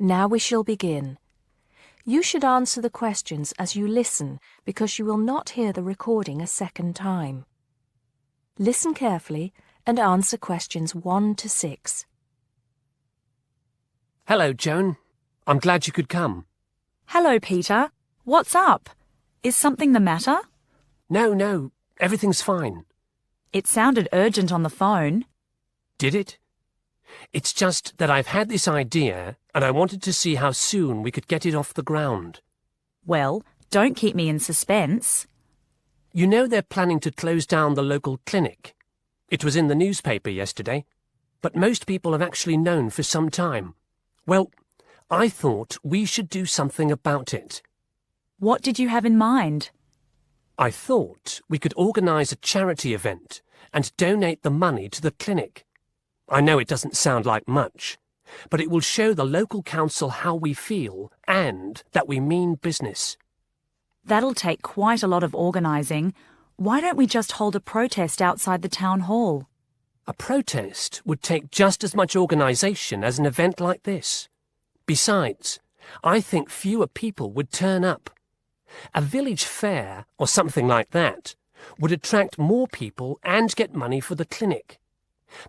Now we shall begin. You should answer the questions as you listen because you will not hear the recording a second time. Listen carefully and answer questions 1 to 6. Hello, Joan. I'm glad you could come. Hello, Peter. What's up? Is something the matter? No, everything's fine. It sounded urgent on the phone. Did it? It's just that I've had this idea and I wanted to see how soon we could get it off the ground. Well, don't keep me in suspense. You know they're planning to close down the local clinic. It was in the newspaper yesterday, but most people have actually known for some time. Well, I thought we should do something about it. What did you have in mind? I thought we could organise a charity event and donate the money to the clinic. I know it doesn't sound like much, but it will show the local council how we feel and that we mean business. That'll take quite a lot of organising. Why don't we just hold a protest outside the town hall? A protest would take just as much organisation as an event like this. Besides, I think fewer people would turn up. A village fair or something like that would attract more people and get money for the clinic.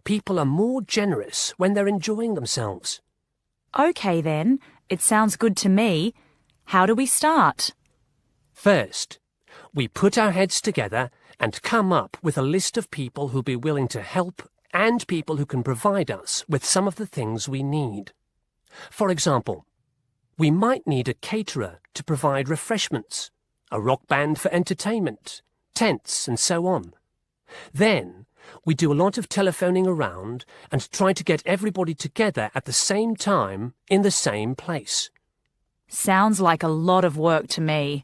People are more generous when they're enjoying themselves. OK then, it sounds good to me. How do we start? First, we put our heads together and come up with a list of people who'll be willing to help and people who can provide us with some of the things we need. For example, we might need a caterer to provide refreshments, a rock band for entertainment, tents and so on. Then, we do a lot of telephoning around and try to get everybody together at the same time in the same place. Sounds like a lot of work to me.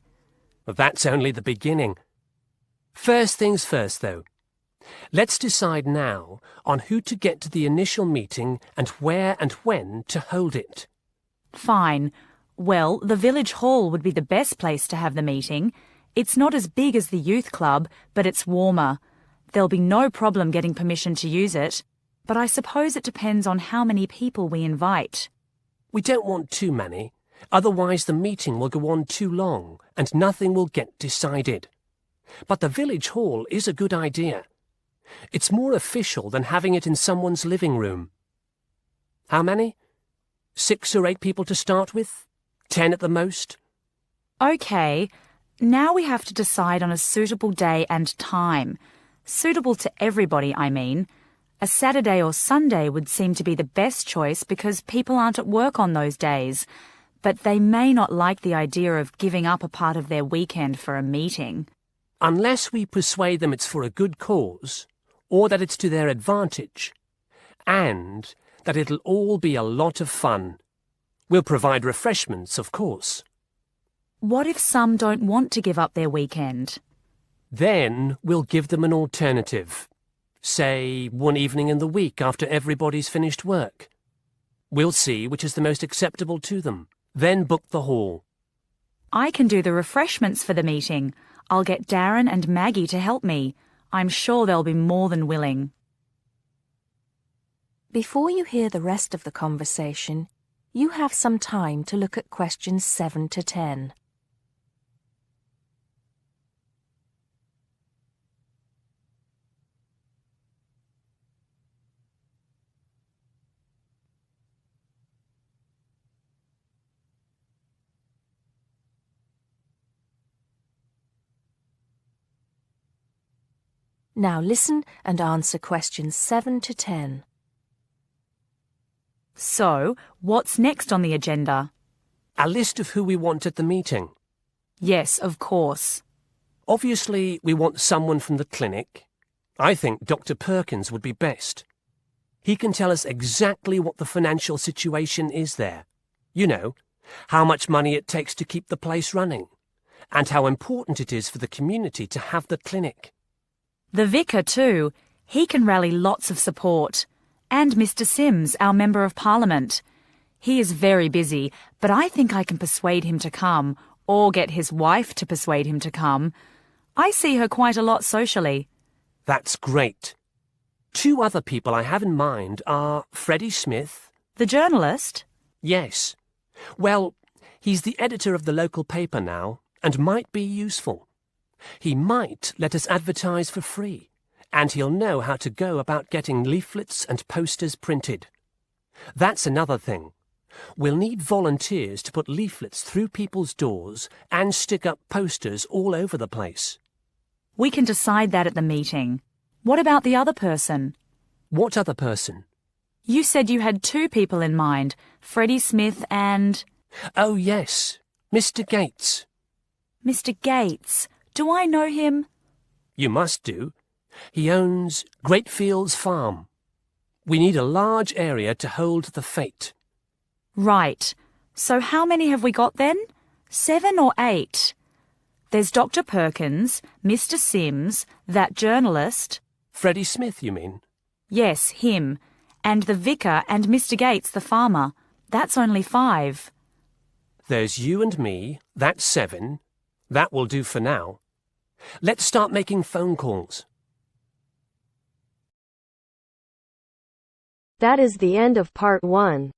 That's only the beginning. First things first, though. Let's decide now on who to get to the initial meeting and where and when to hold it. Fine. Well, the village hall would be the best place to have the meeting. It's not as big as the youth club, but it's warmer. There'll be no problem getting permission to use it, but I suppose it depends on how many people we invite. We don't want too many, otherwise the meeting will go on too long and nothing will get decided. But the village hall is a good idea. It's more official than having it in someone's living room. How many? 6 or 8 people to start with? 10 at the most? OK, now we have to decide on a suitable day and time. Suitable to everybody, I mean. A Saturday or Sunday would seem to be the best choice because people aren't at work on those days. But they may not like the idea of giving up a part of their weekend for a meeting. Unless we persuade them it's for a good cause, or that it's to their advantage, and that it'll all be a lot of fun. We'll provide refreshments, of course. What if some don't want to give up their weekend? Then we'll give them an alternative. Say, one evening in the week after everybody's finished work. We'll see which is the most acceptable to them. Then book the hall. I can do the refreshments for the meeting. I'll get Darren and Maggie to help me. I'm sure they'll be more than willing. Before you hear the rest of the conversation, you have some time to look at questions 7 to 10. Now listen and answer questions 7 to 10. So, what's next on the agenda? A list of who we want at the meeting. Yes, of course. Obviously, we want someone from the clinic. I think Dr. Perkins would be best. He can tell us exactly what the financial situation is there. You know, how much money it takes to keep the place running, and how important it is for the community to have the clinic. The vicar too. He can rally lots of support. And Mr. Sims, our Member of Parliament. He is very busy, but I think I can persuade him to come, or get his wife to persuade him to come. I see her quite a lot socially. That's great. 2 other people I have in mind are Freddie Smith. The journalist? Yes, Well, he's the editor of the local paper now and might be useful. He might let us advertise for free, and he'll know how to go about getting leaflets and posters printed. That's another thing. We'll need volunteers to put leaflets through people's doors and stick up posters all over the place. We can decide that at the meeting. What about the other person? What other person? You said you had 2 people in mind, Freddie Smith and... Oh, yes, Mr. Gates. Mr. Gates. Do I know him? You must do. He owns Greatfields Farm. We need a large area to hold the fete. Right. So how many have we got then? 7 or 8? There's Dr. Perkins, Mr. Sims, that journalist. Freddie Smith, you mean? Yes, him. And the vicar and Mr. Gates, the farmer. That's only 5. There's you and me, that's 7. That will do for now. Let's start making phone calls. That is the end of part 1.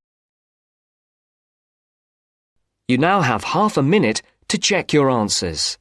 You now have half a minute to check your answers.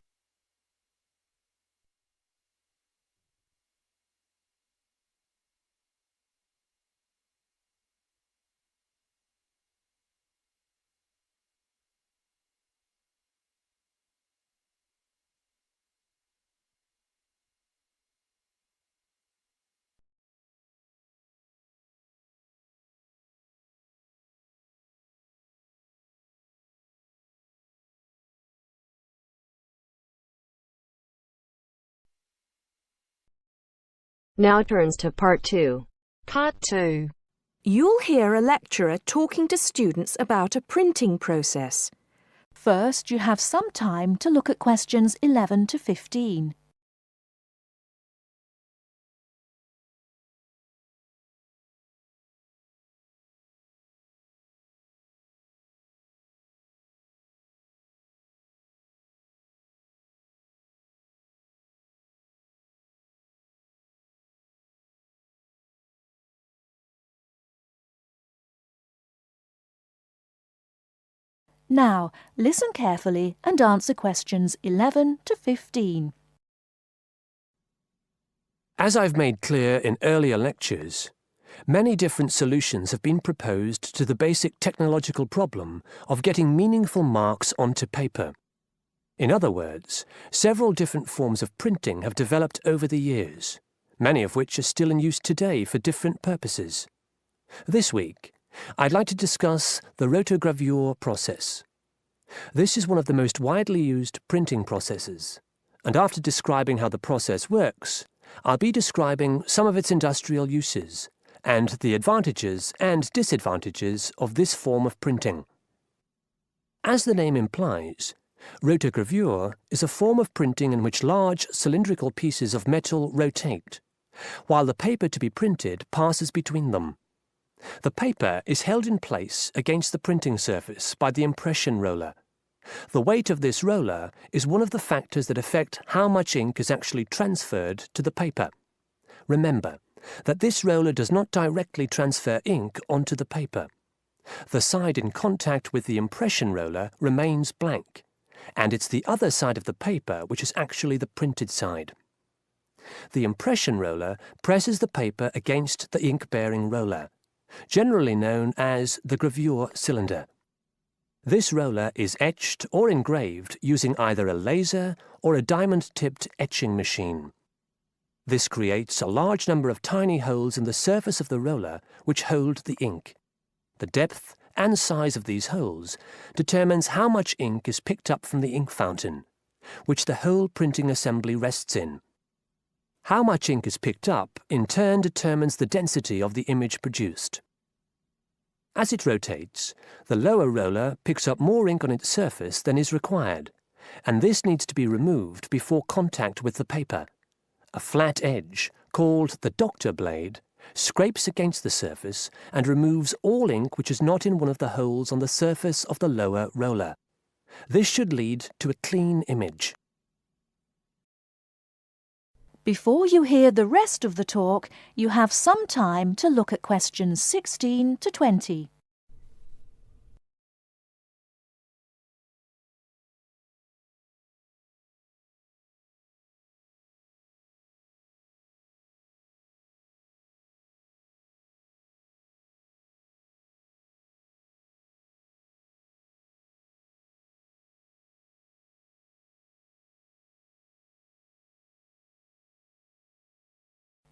Now turns to part 2. Part 2. You'll hear a lecturer talking to students about a printing process. First, you have some time to look at questions 11 to 15. Now, listen carefully and answer questions 11 to 15. As I've made clear in earlier lectures, many different solutions have been proposed to the basic technological problem of getting meaningful marks onto paper. In other words, several different forms of printing have developed over the years, many of which are still in use today for different purposes. This week, I'd like to discuss the rotogravure process. This is one of the most widely used printing processes, and after describing how the process works, I'll be describing some of its industrial uses and the advantages and disadvantages of this form of printing. As the name implies, rotogravure is a form of printing in which large cylindrical pieces of metal rotate, while the paper to be printed passes between them. The paper is held in place against the printing surface by the impression roller. The weight of this roller is one of the factors that affect how much ink is actually transferred to the paper. Remember that this roller does not directly transfer ink onto the paper. The side in contact with the impression roller remains blank, and it's the other side of the paper which is actually the printed side. The impression roller presses the paper against the ink-bearing roller, generally known as the gravure cylinder. This roller is etched or engraved using either a laser or a diamond-tipped etching machine. This creates a large number of tiny holes in the surface of the roller which hold the ink. The depth and size of these holes determines how much ink is picked up from the ink fountain, which the whole printing assembly rests in. How much ink is picked up, in turn, determines the density of the image produced. As it rotates, the lower roller picks up more ink on its surface than is required, and this needs to be removed before contact with the paper. A flat edge, called the doctor blade, scrapes against the surface and removes all ink which is not in one of the holes on the surface of the lower roller. This should lead to a clean image. Before you hear the rest of the talk, you have some time to look at questions 16 to 20.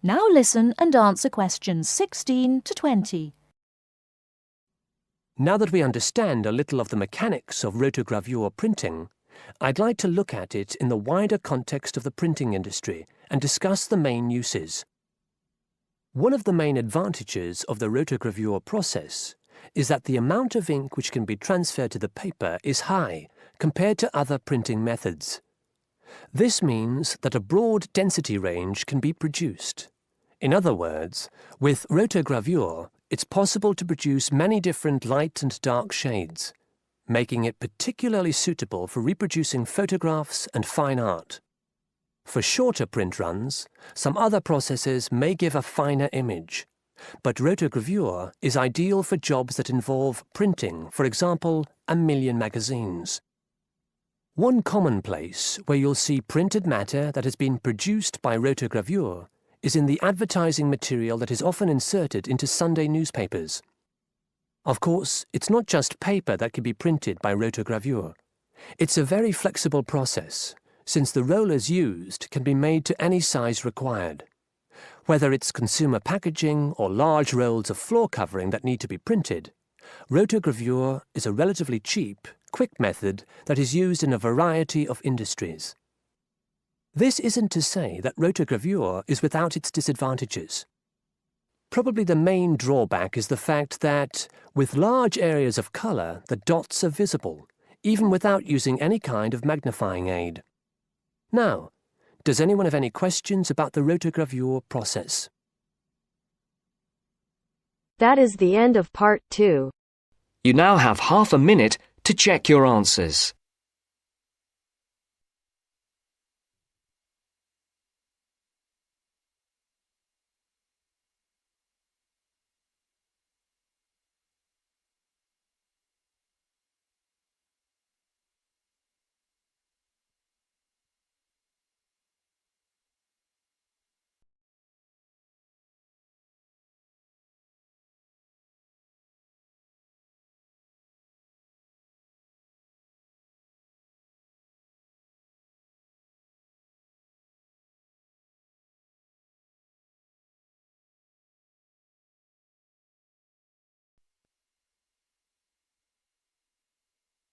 Now listen and answer questions 16 to 20. Now that we understand a little of the mechanics of rotogravure printing, I'd like to look at it in the wider context of the printing industry and discuss the main uses. One of the main advantages of the rotogravure process is that the amount of ink which can be transferred to the paper is high compared to other printing methods. This means that a broad density range can be produced. In other words, with rotogravure, it's possible to produce many different light and dark shades, making it particularly suitable for reproducing photographs and fine art. For shorter print runs, some other processes may give a finer image, but rotogravure is ideal for jobs that involve printing, for example, 1,000,000 magazines. One common place where you'll see printed matter that has been produced by rotogravure is in the advertising material that is often inserted into Sunday newspapers. Of course, it's not just paper that can be printed by rotogravure. It's a very flexible process, since the rollers used can be made to any size required. Whether it's consumer packaging or large rolls of floor covering that need to be printed, rotogravure is a relatively cheap, quick method that is used in a variety of industries. This isn't to say that rotogravure is without its disadvantages. Probably the main drawback is the fact that, with large areas of colour, the dots are visible, even without using any kind of magnifying aid. Now, does anyone have any questions about the rotogravure process? That is the end of part 2. You now have half a minute to check your answers.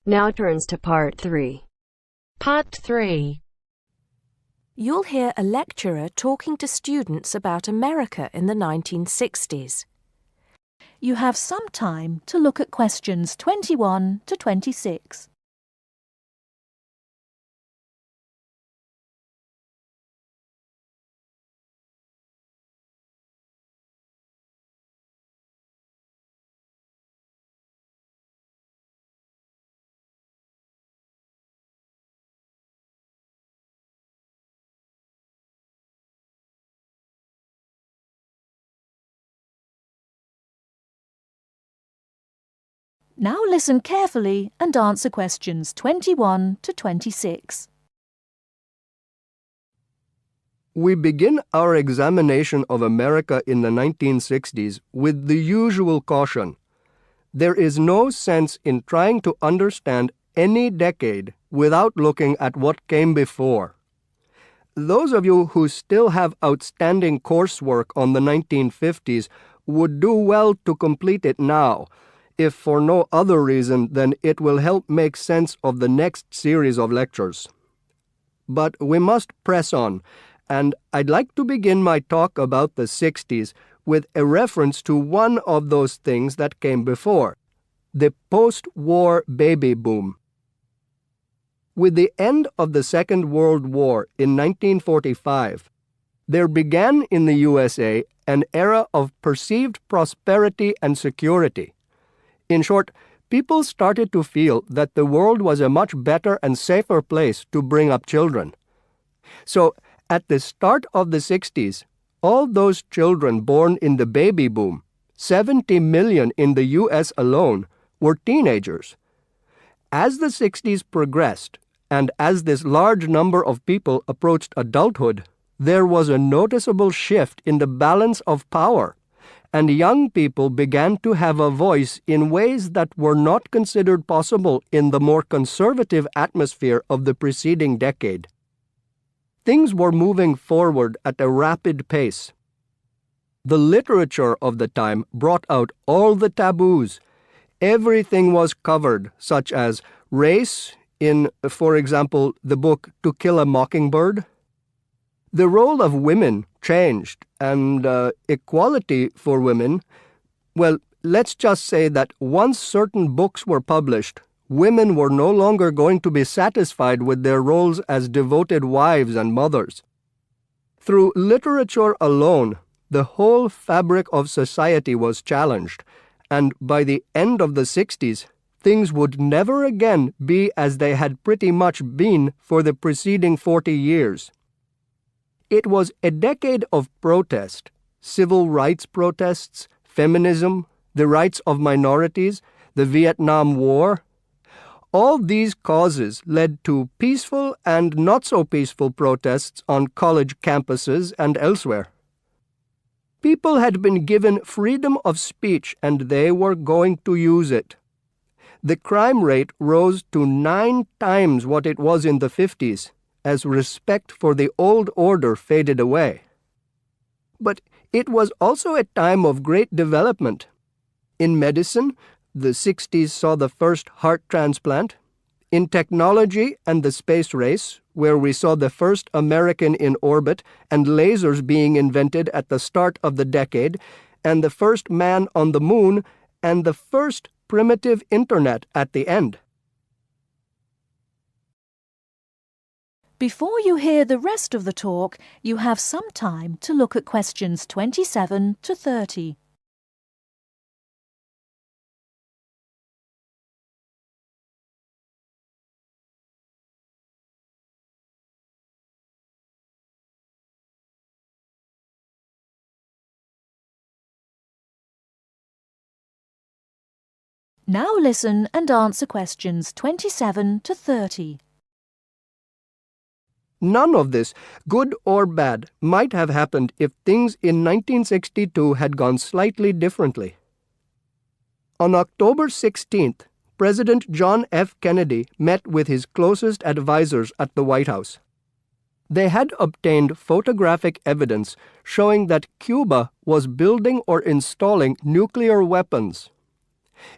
Now turns to part 3. Part 3. You'll hear a lecturer talking to students about America in the 1960s. You have some time to look at questions 21 to 26. Now listen carefully and answer questions 21 to 26. We begin our examination of America in the 1960s with the usual caution. There is no sense in trying to understand any decade without looking at what came before. Those of you who still have outstanding coursework on the 1950s would do well to complete it now, if for no other reason than it will help make sense of the next series of lectures. But we must press on, and I'd like to begin my talk about the 60s with a reference to one of those things that came before, the post-war baby boom. With the end of the Second World War in 1945, there began in the USA an era of perceived prosperity and security. In short, people started to feel that the world was a much better and safer place to bring up children. So, at the start of the 60s, all those children born in the baby boom, 70 million in the US alone, were teenagers. As the 60s progressed, and as this large number of people approached adulthood, there was a noticeable shift in the balance of power, and young people began to have a voice in ways that were not considered possible in the more conservative atmosphere of the preceding decade. Things were moving forward at a rapid pace. The literature of the time brought out all the taboos. Everything was covered, such as race in, for example, the book To Kill a Mockingbird. The role of women changed, and equality for women, well, let's just say that once certain books were published, women were no longer going to be satisfied with their roles as devoted wives and mothers. Through literature alone, the whole fabric of society was challenged, and by the end of the 60s, things would never again be as they had pretty much been for the preceding 40 years. It was a decade of protest, civil rights protests, feminism, the rights of minorities, the Vietnam War. All these causes led to peaceful and not so peaceful protests on college campuses and elsewhere. People had been given freedom of speech and they were going to use it. The crime rate rose to 9 times what it was in the 50s, as respect for the old order faded away. But it was also a time of great development. In medicine, the 60s saw the first heart transplant. In technology and the space race, where we saw the first American in orbit and lasers being invented at the start of the decade, and the first man on the moon, and the first primitive internet at the end. Before you hear the rest of the talk, you have some time to look at questions 27 to 30. Now listen and answer questions 27 to 30. None of this, good or bad, might have happened if things in 1962 had gone slightly differently. On October 16th, President John F. Kennedy met with his closest advisors at the White House. They had obtained photographic evidence showing that Cuba was building or installing nuclear weapons.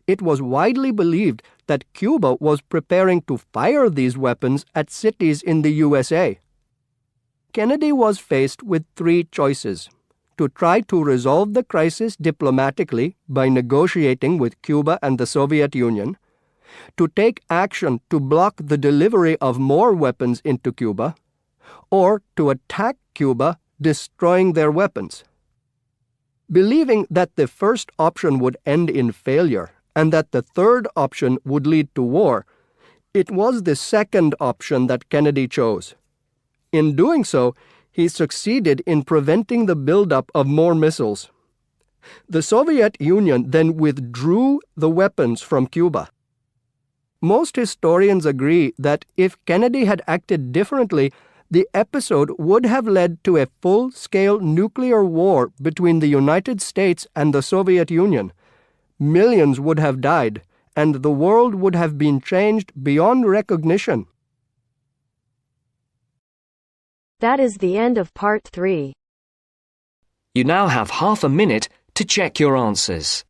It was widely believed that Cuba was preparing to fire these weapons at cities in the USA. Kennedy was faced with 3 choices: to try to resolve the crisis diplomatically by negotiating with Cuba and the Soviet Union, to take action to block the delivery of more weapons into Cuba, or to attack Cuba, destroying their weapons. Believing that the first option would end in failure and that the third option would lead to war, it was the second option that Kennedy chose. In doing so, he succeeded in preventing the buildup of more missiles. The Soviet Union then withdrew the weapons from Cuba. Most historians agree that if Kennedy had acted differently, the episode would have led to a full-scale nuclear war between the United States and the Soviet Union. Millions would have died, and the world would have been changed beyond recognition. That is the end of part 3. You now have half a minute to check your answers.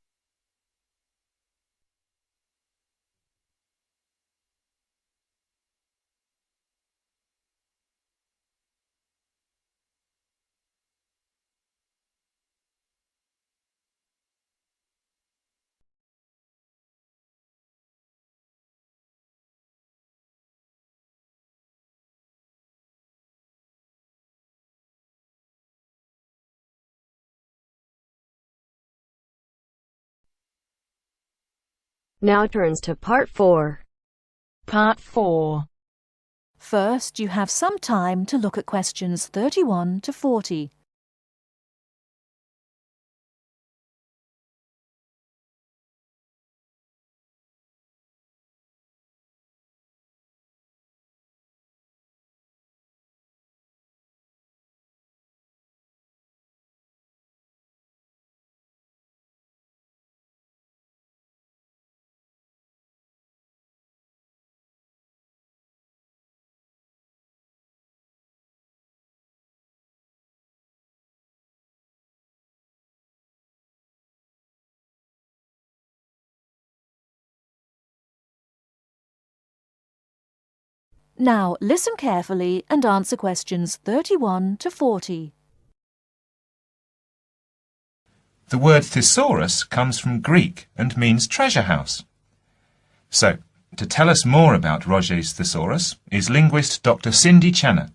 Now turns to part 4. Part 4. First, you have some time to look at questions 31 to 40. Now listen carefully and answer questions 31 to 40. The word thesaurus comes from Greek and means treasure house. So, to tell us more about Roget's thesaurus is linguist Dr. Cindy Channer.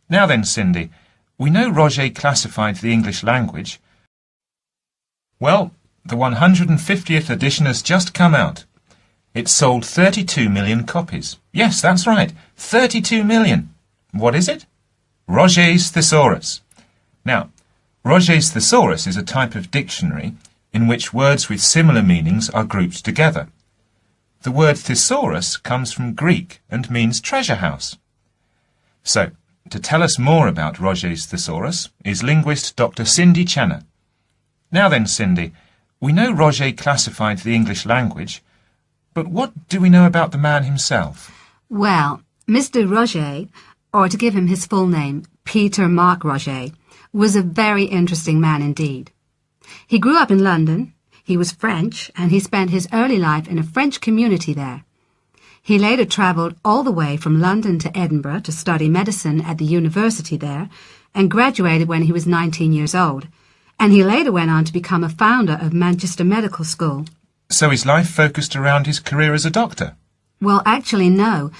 Now then, Cindy, we know Roget classified the English language. Well, the 150th edition has just come out. It sold 32 million copies. Yes, that's right, 32 million. What is it? Roget's thesaurus. Now, Roget's thesaurus is a type of dictionary in which words with similar meanings are grouped together. The word thesaurus comes from Greek and means treasure house. So, to tell us more about Roget's thesaurus is linguist Dr. Cindy Channer. Now then, Cindy, we know Roget classified the English language, but what do we know about the man himself? Well, Mr. Roget, or to give him his full name, Peter Mark Roget, was a very interesting man indeed. He grew up in London, he was French, and he spent his early life in a French community there. He later travelled all the way from London to Edinburgh to study medicine at the university there, and graduated when he was 19 years old, and he later went on to become a founder of Manchester Medical School. So his life focused around his career as a doctor? Well, actually, no.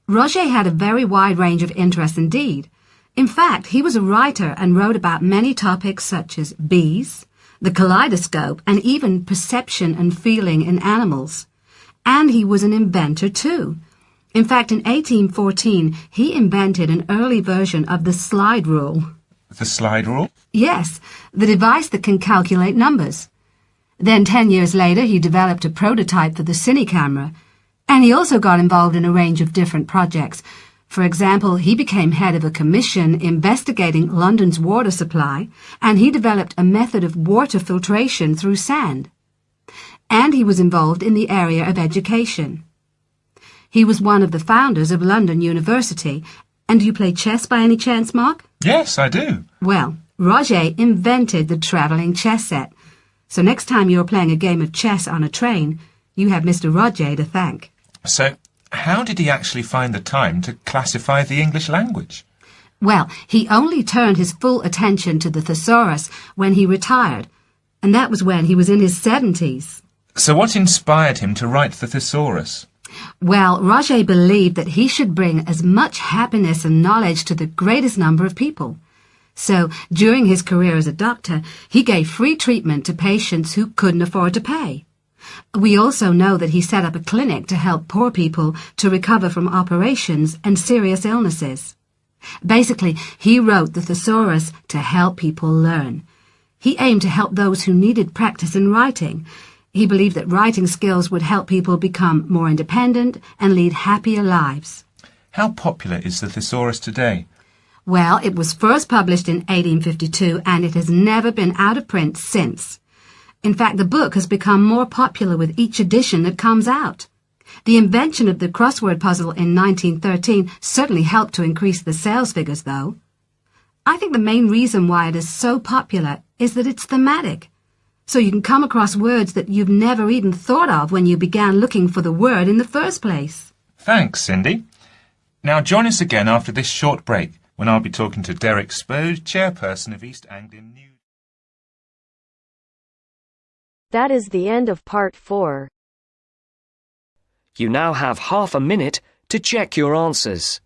Roget had a very wide range of interests indeed. In fact, he was a writer and wrote about many topics such as bees, the kaleidoscope, and even perception and feeling in animals. And he was an inventor too. In fact, in 1814, he invented an early version of the slide rule. The slide rule? Yes, the device that can calculate numbers. Then 10 years later, he developed a prototype for the cine camera. And he also got involved in a range of different projects. For example, he became head of a commission investigating London's water supply, and he developed a method of water filtration through sand. And he was involved in the area of education. He was one of the founders of London University. And do you play chess by any chance, Mark? Yes, I do. Well, Roget invented the travelling chess set. So next time you're playing a game of chess on a train, you have Mr. Roget to thank. So, how did he actually find the time to classify the English language? Well, he only turned his full attention to the thesaurus when he retired, and that was when he was in his 70s. So what inspired him to write the thesaurus? Well, Roget believed that he should bring as much happiness and knowledge to the greatest number of people. So, during his career as a doctor, he gave free treatment to patients who couldn't afford to pay. We also know that he set up a clinic to help poor people to recover from operations and serious illnesses. Basically, he wrote the thesaurus to help people learn. He aimed to help those who needed practice in writing. He believed that writing skills would help people become more independent and lead happier lives. How popular is the thesaurus today? Well, it was first published in 1852 and it has never been out of print since. In fact, the book has become more popular with each edition that comes out. The invention of the crossword puzzle in 1913 certainly helped to increase the sales figures, though. I think the main reason why it is so popular is that it's thematic. So you can come across words that you've never even thought of when you began looking for the word in the first place. Thanks, Cindy. Now join us again after this short break, when I'll be talking to Derek Spode, chairperson of East Anglian News. That is the end of part 4. You now have half a minute to check your answers.